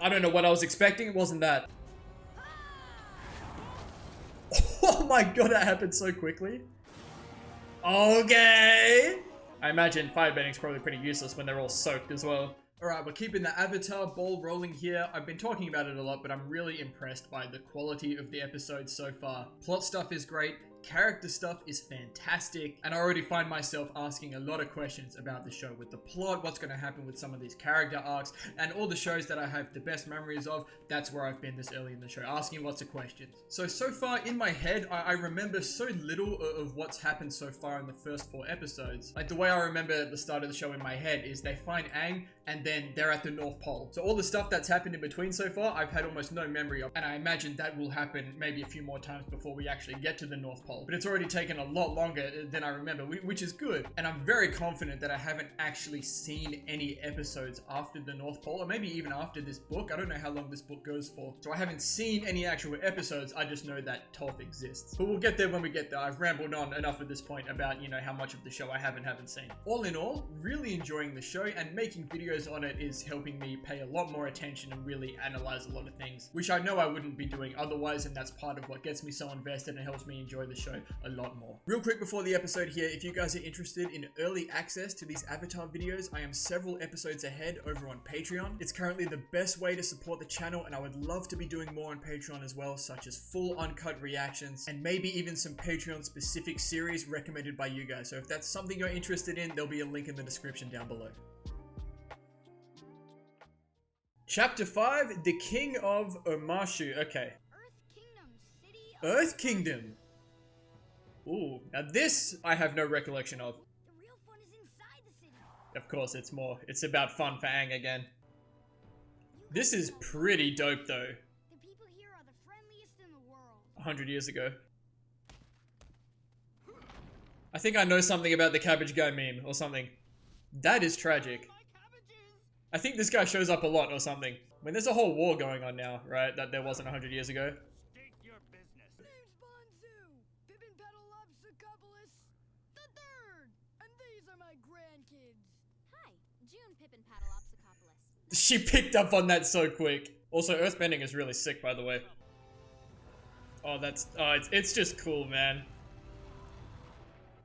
I don't know what I was expecting. It wasn't that. Oh my god, that happened so quickly. Okay. I imagine firebending is probably pretty useless when they're all soaked as well. Alright, we're keeping the avatar ball rolling here. I've been talking about it a lot, but I'm really impressed by the quality of the episode so far. Plot stuff is great. Character stuff is fantastic, and I already find myself asking a lot of questions about the show with the plot, what's going to happen with some of these character arcs, and all the shows that I have the best memories of. That's where I've been this early in the show, asking lots of questions. So far in my head, I remember so little of what's happened so far in the first 4 episodes. Like, the way I remember the start of the show in my head is they find Aang, and then they're at the North Pole. So all the stuff that's happened in between so far, I've had almost no memory of, and I imagine that will happen maybe a few more times before we actually get to the North Pole. But it's already taken a lot longer than I remember, which is good. And I'm very confident that I haven't actually seen any episodes after the North Pole, or maybe even after this book. I don't know how long this book goes for. So I haven't seen any actual episodes. I just know that Toph exists. But we'll get there when we get there. I've rambled on enough at this point about, you know, how much of the show I haven't seen. All in all, really enjoying the show, and making videos on it is helping me pay a lot more attention and really analyze a lot of things, which I know I wouldn't be doing otherwise, and that's part of what gets me so invested and helps me enjoy the show a lot more. Real quick before the episode here, if you guys are interested in early access to these Avatar videos, I am several episodes ahead over on Patreon. It's currently the best way to support the channel, and I would love to be doing more on Patreon as well, such as full uncut reactions, and maybe even some Patreon specific series recommended by you guys. So if that's something you're interested in, there'll be a link in the description down below. Chapter 5, The King of Omashu. Okay. Earth Kingdom. Ooh, now this I have no recollection of. The real fun is inside the city. Of course, it's about fun for Aang again. This is pretty dope though. The people here are the friendliest in the world. 100 years ago. I think I know something about the cabbage guy meme or something. That is tragic. I think this guy shows up a lot or something. I mean, there's a whole war going on now, right? That there wasn't 100 years ago. State your business. Name's Bonzu. Pippin Petalopsicopolis the third. And these are my grandkids. Hi, June Pippin Petalopsicopolis. She picked up on that so quick. Also, earthbending is really sick, by the way. Oh, it's just cool, man.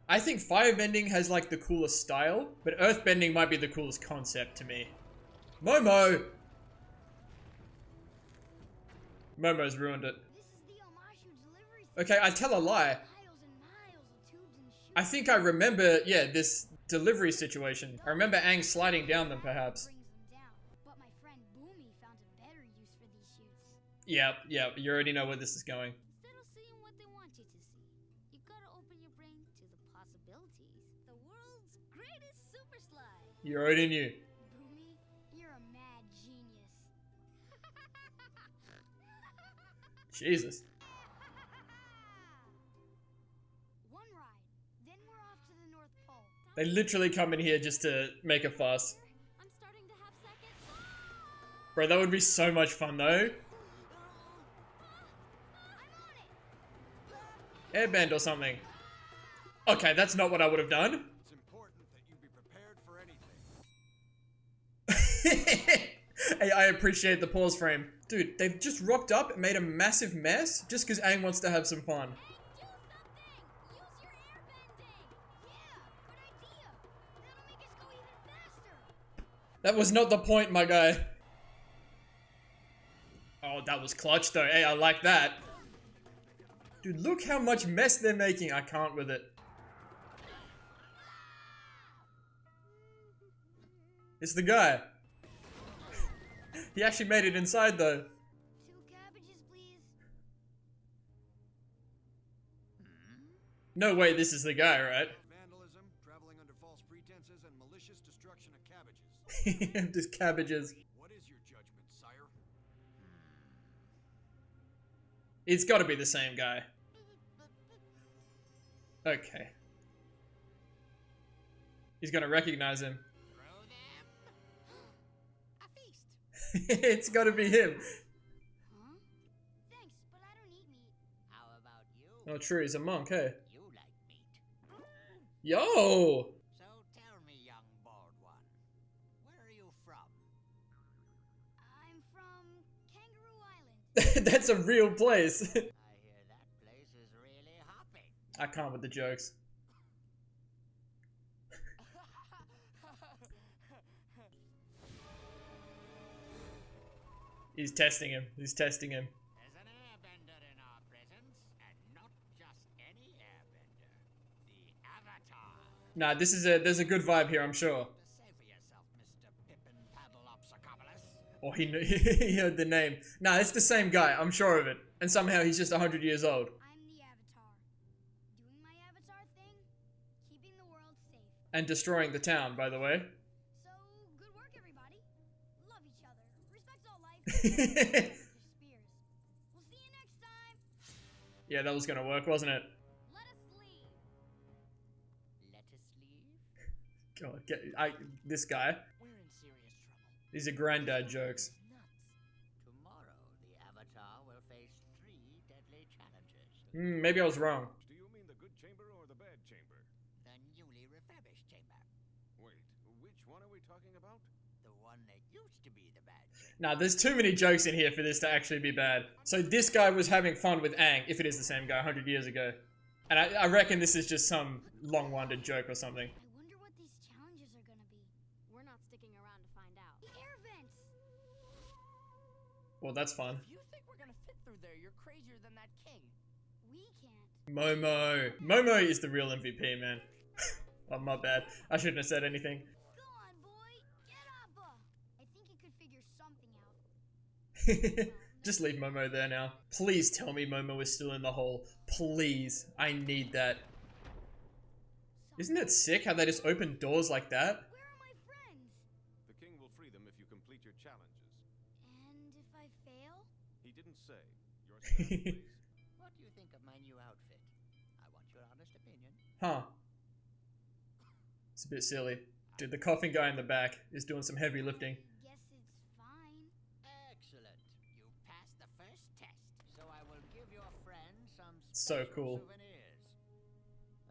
I think firebending has like the coolest style, but earthbending might be the coolest concept to me. Momo! Momo's ruined it. This is the Omashu delivery Okay, I tell a lie. miles and miles of tubes and chutes. I think I remember, yeah, this delivery situation. I remember Aang sliding down them, perhaps. Brings them down. But my friend Boomy found a better use for these chutes. Yeah, you already know where this is going. Instead of seeing what they want you to see, you gotta open your brain to the possibilities. The world's greatest super slide. You already knew. Boomy, you're a mad genius. Jesus. One ride, then we're off to the North Pole. They literally come in here just to make a fuss. I'm starting to have second. Bro, that would be so much fun though. Airbend or something. Okay, that's not what I would have done. It's important that you be prepared for anything. Hey, I appreciate the pause frame. Dude, they've just rocked up and made a massive mess just because Aang wants to have some fun. Do something! Use your airbending! Yeah, good idea! That'll make us go even faster! That was not the point, my guy. Oh, that was clutch though. Hey, I like that. Dude, look how much mess they're making. I can't with it. It's the guy. He actually made it inside though. 2 cabbages, please. No way this is the guy, right? Vandalism, traveling under false pretenses, and malicious destruction of cabbages. Just cabbages. What is your judgment, sire? It's gotta be the same guy. Okay. He's gonna recognize him. Throw them. A feast! It's gotta be him. Huh? Thanks, but I don't eat meat. How about you? Oh, true, he's a monk, hey. You like meat. Yo! So tell me, young bald one, where are you from? I'm from It's a real place. I hear that place is really hopping. I can't with the jokes. He's testing him. He's testing him. There's an airbender in our presence, and not just any airbender. The Avatar. Nah, there's a good vibe here, I'm sure. Say for yourself, Mr. Pippin Paddleopsicopoulos. Or he heard the name. Nah, it's the same guy, I'm sure of it. And somehow he's just 100 years old. I'm the Avatar. Doing my Avatar thing, keeping the world safe. And destroying the town, by the way. So, good work, everybody. Love each other. Respect all life. Spears. We'll see you next time. Yeah, that was gonna work, wasn't it? Let us leave. Let us leave? God, this guy. We're in serious trouble. These are granddad jokes. Nuts. Tomorrow, the Avatar will face 3 deadly challenges. Maybe I was wrong. Do you mean the good chamber or the bad chamber? The newly refurbished chamber. Wait, which one are we talking about? The one that used to be the bad chamber. Nah, there's too many jokes in here for this to actually be bad. So this guy was having fun with Aang, if it is the same guy 100 years ago. And I reckon this is just some long-winded joke or something. I wonder what these challenges are gonna be. We're not sticking around to find out. The air vents! Well, that's fun. If you think we're gonna fit through there, you're crazier than that king. We can't. Momo. Momo is the real MVP, man. Oh, my bad. I shouldn't have said anything. Go on, boy! Get up! I think you could figure something out. Just leave Momo there now. Please tell me Momo is still in the hole. Please. I need that. Isn't it sick how they just open doors like that? Where are my friends? The king will free them if you complete your challenges. And if I fail? He didn't say. Your stand, please. What do you think of my new outfit? I want your honest opinion. Huh. It's a bit silly. Dude, the coughing guy in the back is doing some heavy lifting. Guess it's fine. Excellent. You passed the first test, so I will give your friend some So special cool. souvenirs.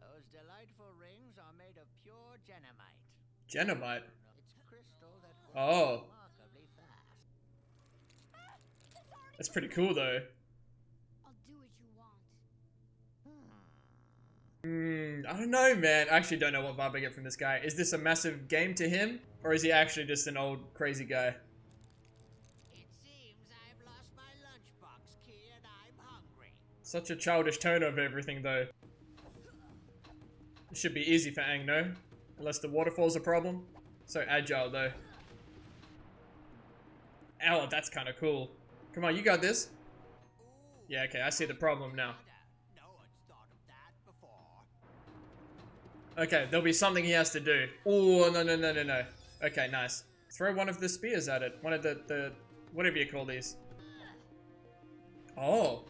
Those delightful rings are made of pure genomite. Genomite? It's crystal that grows Oh. remarkably fast. That's pretty cool, though. I'll do what you want. I don't know, man. I actually don't know what vibe I get from this guy. Is this a massive game to him? Or is he actually just an old, crazy guy? It seems I've lost my lunchbox key and I'm hungry. Such a childish tone of everything, though. It should be easy for Aang, no? Unless the waterfall's a problem. So agile, though. Ow, that's kind of cool. Come on, you got this. Ooh, Yeah, okay, I see the problem now. no one's thought of that before. Okay, there'll be something he has to do. Oh, no. Okay, nice. Throw one of the spears at it. One of the whatever you call these. Oh.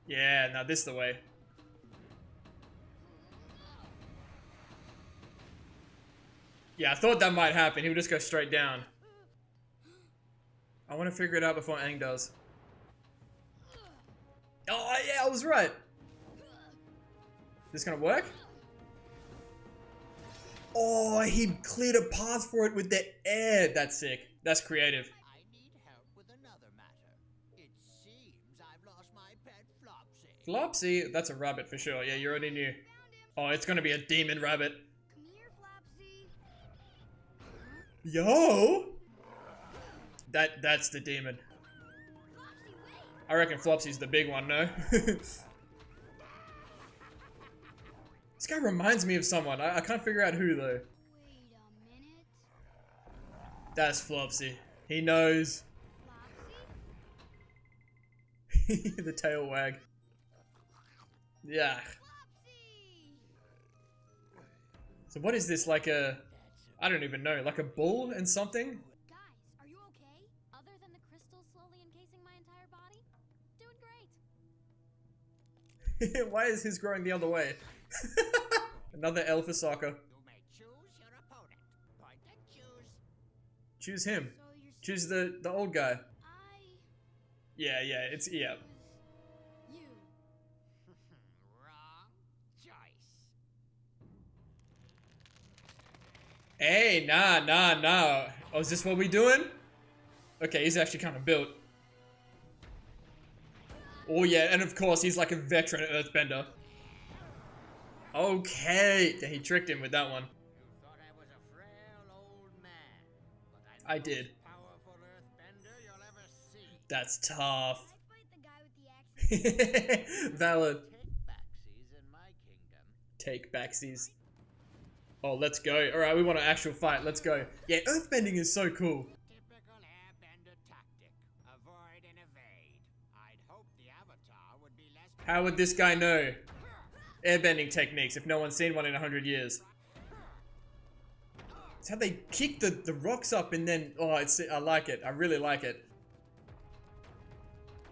Yeah, now this is the way. Yeah, I thought that might happen. He would just go straight down. I want to figure it out before Aang does. Oh, yeah, I was right. This gonna work? Oh, he cleared a path for it with the air. That's sick. That's creative. I need help with another matter. It seems I've lost my pet Flopsy. Flopsy? That's a rabbit for sure. Yeah, you already knew. Oh, it's gonna be a demon rabbit. Come here, Flopsy. Yo! That's the demon. Flopsy, wait! I reckon Flopsy's the big one, no? This guy reminds me of someone. I can't figure out who, though. Wait a minute. That's Flopsy. He knows. Flopsy? The tail wag. Yeah. Flopsy! So what is this, like a... I don't even know. Like a bull and something? Guys, are you okay? Other than the crystal slowly encasing my entire body, doing great. Why is his growing the other way? Another L for soccer. You may choose your opponent. Point and choose. Choose him. So you're Choose the old guy. I Yeah, it's... Yeah. you. Wrong choice. Hey, nah. Oh, is this what we doing? Okay, he's actually kind of built. Oh yeah, and of course he's like a veteran Earthbender. Okay, he tricked him with that one. You thought I was a frail old man, but I I'm the did. most powerful Earthbender you'll ever see. That's tough. I fight the guy with the axe. Valid. Take backsies in my kingdom. Take backsies. Oh, let's go. Alright, we want an actual fight. Let's go. Yeah, Earthbending is so cool. Typical Airbender tactic. Avoid and evade. I'd hope the Avatar would be less... How would this guy know airbending techniques if no one's seen one in 100 years? It's how they kick the rocks up and then... Oh, I like it. I really like it.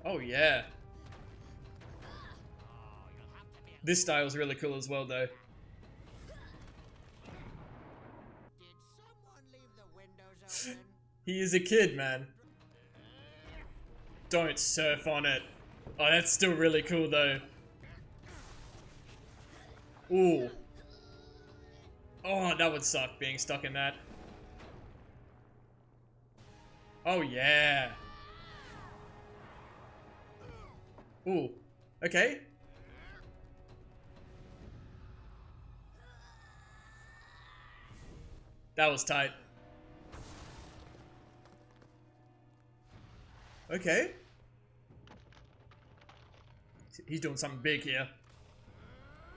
Oh, yeah. This style's really cool as well, though. Did someone leave the windows open? He is a kid, man. Don't surf on it. Oh, that's still really cool, though. Ooh. Oh, that would suck, being stuck in that. Oh, yeah. Ooh. Okay. That was tight. Okay. He's doing something big here.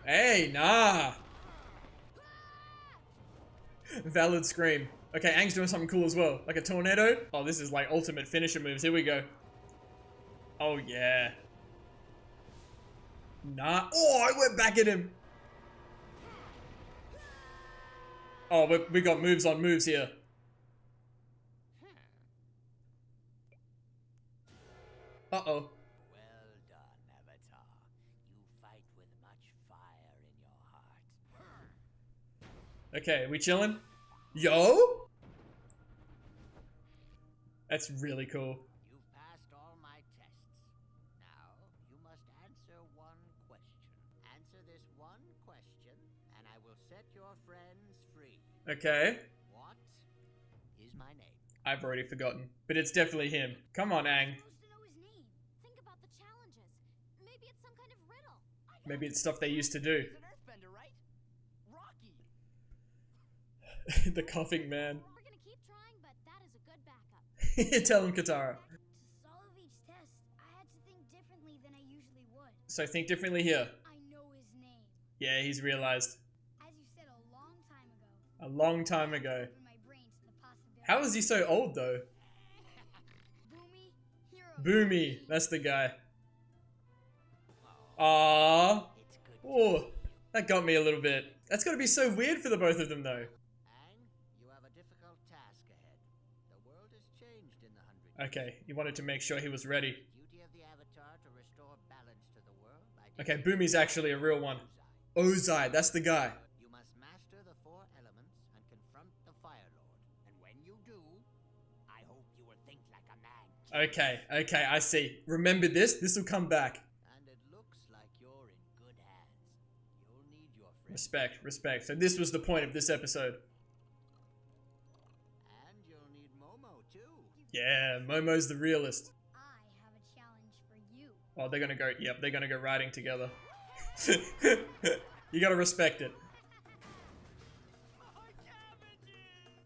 Hey, nah. Valid scream. Okay, Aang's doing something cool as well. Like a tornado. Oh, this is like ultimate finisher moves. Here we go. Oh, yeah. Nah. Oh, I went back at him. Oh, we got moves on moves here. Uh-oh. Well done, Avatar. You fight with much fire in your heart. Okay, we chilling? Yo? That's really cool. You passed all my tests. Now, you must answer one question. Answer this one question, and I will set your friends free. Okay. What is my name? I've already forgotten. But it's definitely him. Come on, Aang. Supposed to know his name. Think about the challenges. Maybe it's some kind of riddle. Maybe it's stuff they used to do. He's an Earthbender, right? Rocky. The coughing man. We're gonna keep trying, but that is a good backup. Tell him, Katara. To solve each test, I had to think differently than I usually would. So think differently here. I know his name. Yeah, he's realized. As you said a long time ago. A long time ago. Open my brain to the possibilities. How is he so old, though? Boomy, hero. Boomy. That's the guy. Aww. It's good. Oh, that got me a little bit. That's gotta be so weird for the both of them, though. Aang, you have a difficult task ahead. The world has changed in the 100 years. Okay, he wanted to make sure he was ready. Duty of the Avatar to restore balance to the world. Okay, Boomy's actually a real one. Ozai, that's the guy. You must master the 4 elements and confront the Fire Lord. And when you do, I hope you will think like a man. Okay, I see. Remember this? This will come back. And it looks like you're in good hands. You'll need your friends. Respect, respect. So this was the point of this episode. And you'll need Momo too. Yeah, Momo's the realist. I have a challenge for you. Oh, they're gonna go, yep, they're gonna go riding together. You gotta respect it.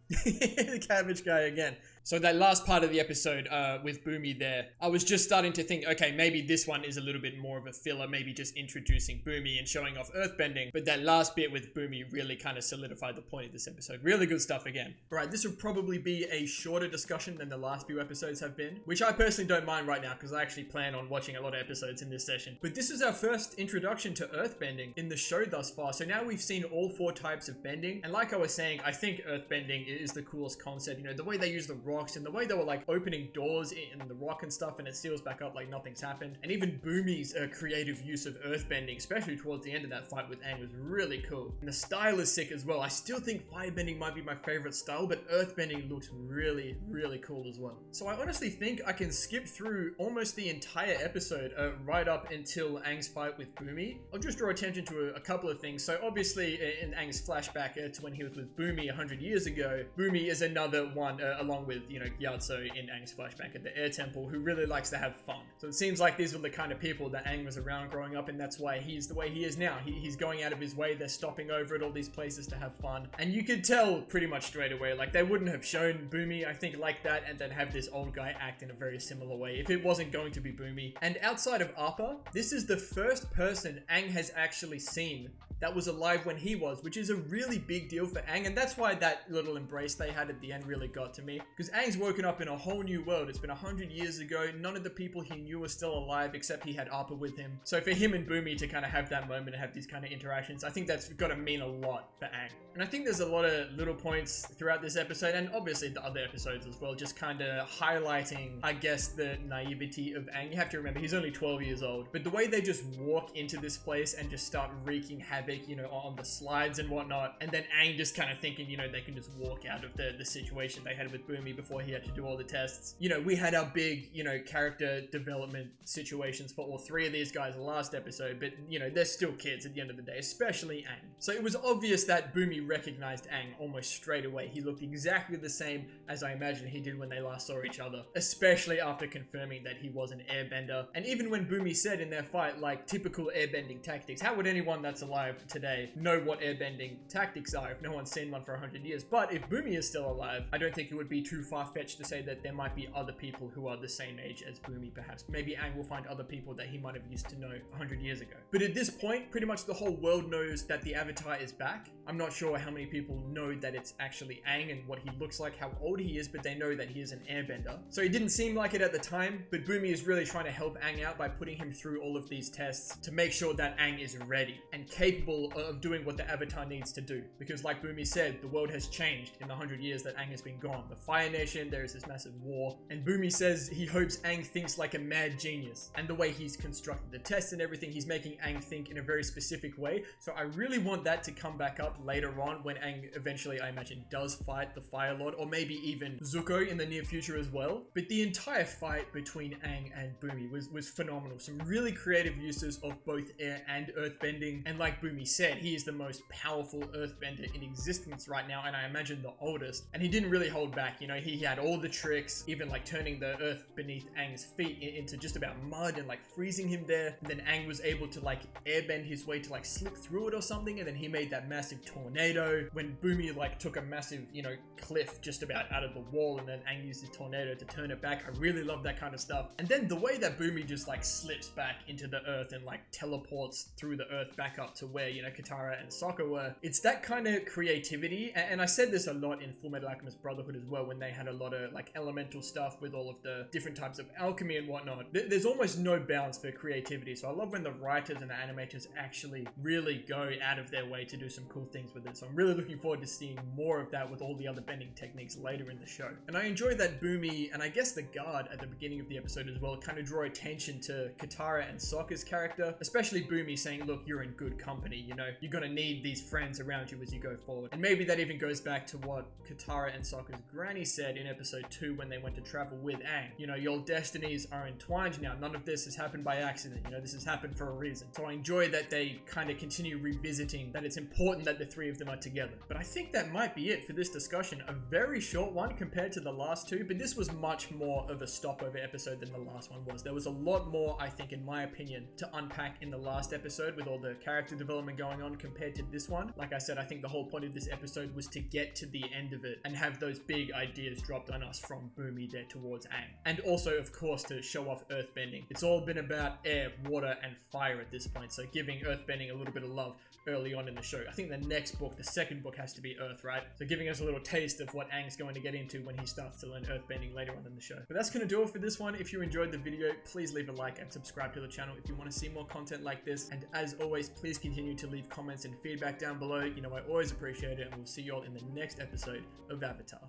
The cabbage guy again. So that last part of the episode with Boomy there, I was just starting to think, okay, maybe this one is a little bit more of a filler, maybe just introducing Boomy and showing off Earthbending. But that last bit with Boomy really kind of solidified the point of this episode. Really good stuff again. Alright, this will probably be a shorter discussion than the last few episodes have been, which I personally don't mind right now because I actually plan on watching a lot of episodes in this session. But this is our first introduction to Earthbending in the show thus far. So now we've seen all 4 types of bending. And like I was saying, I think Earthbending is the coolest concept. You know, the way they use the rocks and the way they were like opening doors in the rock and stuff and it seals back up like nothing's happened. And even Boomy's creative use of Earthbending, especially towards the end of that fight with Aang, was really cool. And the style is sick as well. I still think Firebending might be my favorite style, but Earthbending looks really, really cool as well. So I honestly think I can skip through almost the entire episode right up until Aang's fight with Boomy. I'll just draw attention to a couple of things. So obviously in Aang's flashback to when he was with Boomy 100 years ago, Boomy is another one along with you know, Gyatso in Aang's flashback at the Air Temple, who really likes to have fun. So it seems like these were the kind of people that Aang was around growing up, and that's why he's the way he is now. He's going out of his way. They're stopping over at all these places to have fun. And you could tell pretty much straight away, like, they wouldn't have shown Boomy, I think, like that, and then have this old guy act in a very similar way if it wasn't going to be Boomy. And outside of Appa, this is the first person Aang has actually seen that was alive when he was, which is a really big deal for Aang, and that's why that little embrace they had at the end really got to me. Because Aang's woken up in a whole new world. It's been 100 years ago. None of the people he knew are still alive, except he had Appa with him. So for him and Boomy to kind of have that moment and have these kind of interactions, I think that's got to mean a lot for Aang. And I think there's a lot of little points throughout this episode, and obviously the other episodes as well, just kind of highlighting, I guess, the naivety of Aang. You have to remember, he's only 12 years old. But the way they just walk into this place and just start wreaking havoc, you know, on the slides and whatnot, and then Aang just kind of thinking, you know, they can just walk out of the situation they had with Boomy before he had to do all the tests. You know, we had our big, you know, character development situations for all three of these guys last episode, but, you know, they're still kids at the end of the day, especially Aang. So it was obvious that Boomy recognized Aang almost straight away. He looked exactly the same as I imagine he did when they last saw each other, especially after confirming that he was an airbender. And even when Boomy said in their fight, like, typical airbending tactics, how would anyone that's alive today know what airbending tactics are if no one's seen one for 100 years? But if Boomy is still alive, I don't think it would be too far-fetched to say that there might be other people who are the same age as Boomy, perhaps. Maybe Aang will find other people that he might have used to know 100 years ago. But at this point, pretty much the whole world knows that the Avatar is back. I'm not sure how many people know that it's actually Aang and what he looks like, how old he is, but they know that he is an airbender. So it didn't seem like it at the time, but Boomy is really trying to help Aang out by putting him through all of these tests to make sure that Aang is ready and capable of doing what the Avatar needs to do. Because like Boomy said, the world has changed in the 100 years that Aang has been gone. The Fire Nation, there is this massive war, and Boomy says he hopes Aang thinks like a mad genius. And the way he's constructed the tests and everything, he's making Aang think in a very specific way. So I really want that to come back up later on when Aang eventually, I imagine, does fight the Fire Lord, or maybe even Zuko in the near future as well. But the entire fight between Aang and Boomy was phenomenal. Some really creative uses of both air and earthbending. And like Boomy said, he is the most powerful earthbender in existence right now, and I imagine the oldest. And he didn't really hold back, you know, he had all the tricks, even like turning the earth beneath Aang's feet into just about mud and like freezing him there. And then Aang was able to like airbend his way to like slip through it or something, and then he made that massive tornado. When Boomy like took a massive, you know, cliff just about out of the wall, and then Aang used the tornado to turn it back. I really love that kind of stuff. And then the way that Boomy just like slips back into the earth and like teleports through the earth back up to where, you know, Katara and Sokka were. It's that kind of creativity, and I said this a lot in Fullmetal Alchemist Brotherhood as well, when they had a lot of like elemental stuff with all of the different types of alchemy and whatnot. There's almost no bounds for creativity, so I love when the writers and the animators actually really go out of their way to do some cool things with it. So I'm really looking forward to seeing more of that with all the other bending techniques later in the show. And I enjoy that Boomy, and I guess the guard at the beginning of the episode as well, kind of draw attention to Katara and Sokka's character, especially Boomy saying, look, you're in good company, you know, you're gonna need these friends around you as you go forward. And maybe that even goes back to what Katara and Sokka's granny said in episode 2 when they went to travel with Aang. You know, your destinies are entwined now. None of this has happened by accident. You know, this has happened for a reason. So I enjoy that they kind of continue revisiting that it's important that the three of them are together. But I think that might be it for this discussion. A very short one compared to the last two, but this was much more of a stopover episode than the last one was. There was a lot more, I think, in my opinion, to unpack in the last episode with all the character development going on compared to this one. Like I said, I think the whole point of this episode was to get to the end of it and have those big ideas dropped on us from Boomy there towards Aang. And also, of course, to show off earthbending. It's all been about air, water, and fire at this point, so giving earthbending a little bit of love early on in the show. I think the next book, the second book, has to be Earth, right? So giving us a little taste of what Aang's going to get into when he starts to learn earthbending later on in the show. But that's going to do it for this one. If you enjoyed the video, please leave a like and subscribe to the channel if you want to see more content like this. And as always, please continue to leave comments and feedback down below. You know, I always appreciate it, and we'll see you all in the next episode of Avatar.